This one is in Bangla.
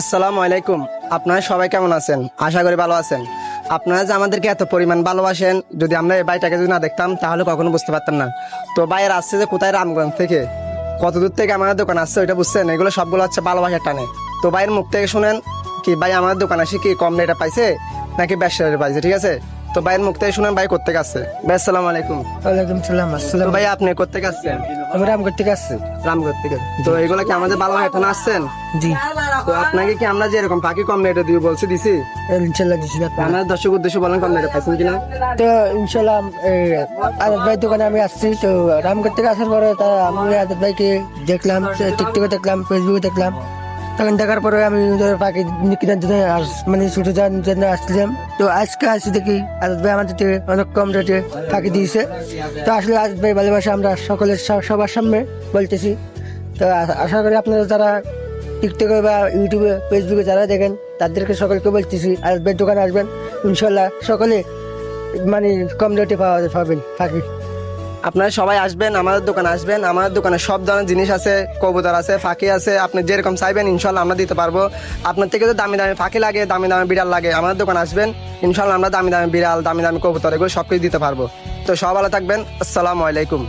আসসালামু আলাইকুম। আপনারা সবাই কেমন আছেন? আশা করি ভালো আছেন। আপনারা যে আমাদেরকে এত পরিমাণ ভালোবাসেন, যদি আমরা এই ভাইটাকে যদি না দেখতাম তাহলে কখনো বুঝতে পারতাম না। তো ভাইয়ের আসছে যে কোথায়, রামগঞ্জ থেকে কত দূর থেকে আমাদের দোকান আসছে ওইটা বুঝছেন। এগুলো সবগুলো হচ্ছে ভালোবাসার টানে। তো ভাইয়ের মুখ থেকে শুনেন কি ভাই আমাদের দোকান আসে কি কম রেটে পাইছে নাকি ব্যবসা রেটে পাইছে, ঠিক আছে? তো ভাইয়ের মুখ থেকে শুনেন ভাই কোথেকে আসছে। ভাই আসসালামু আলাইকুম। ওয়ালাইকুম সালাম। তো আসসালাম। ভাই আপনি কোথেকে আসছেন? আমি রামগড় থেকে আসছি। রামগঞ্জ থেকে। তো এগুলো কি আমাদের ভালোবাসার টানে আসছেন? জি, তো আপনাকে কি আমরা যে এরকম পাখি কম রেটে দিয়ে বলছি দিছি? ইনশাল্লাহ দিছি আপনার। আমার দর্শক উদ্দেশ্য বলেন কম রেটে পাইছেন কিনা? তো ইনশাল্লাহ আজাদ ভাই দোকানে আমি আসছি। তো রামগড় থেকে আসার পরে তা আমি আজাদ ভাইকে দেখলাম, টিকটকে দেখলাম, ফেসবুকে দেখলাম। তখন দেখার পরে আমি ওদের পাখি কেনার জন্য মানে ছুটে যাওয়ার জন্য আসছিলাম। তো আজকে আসি দেখি আজাদ ভাই আমাদের থেকে অনেক কম রেটে পাখি দিয়েছে। তো আসলে আজাদ ভাই ভালোবাসা আমরা সকলের সবার সামনে বলতেছি। তো আশা করি আপনারা যারা টিকটকে বা ইউটিউবে ফেসবুকে যারা দেখেন তাদেরকে সকলকে বলতেছি আসবেন, দোকানে আসবেন, ইনশাল্লাহ সকলে মানে কম রেটে পাবেন পাখি। আপনারা সবাই আসবেন, আমাদের দোকানে আসবেন। আমাদের দোকানে সব ধরনের জিনিস আছে, কবুতর আছে, ফাঁকি আছে। আপনি যেরকম চাইবেন ইনশাল্লাহ আমরা দিতে পারবো। আপনার থেকে যদি দামি দামি ফাঁকি লাগে, দামি দামি বিড়াল লাগে, আমাদের দোকানে আসবেন, ইনশাল্লাহ আমরা দামি দামি বিড়াল, দামি দামি কবুতর এগুলো সব কিছু দিতে পারবো। তো সব ভালো থাকবেন। আসসালামু আলাইকুম।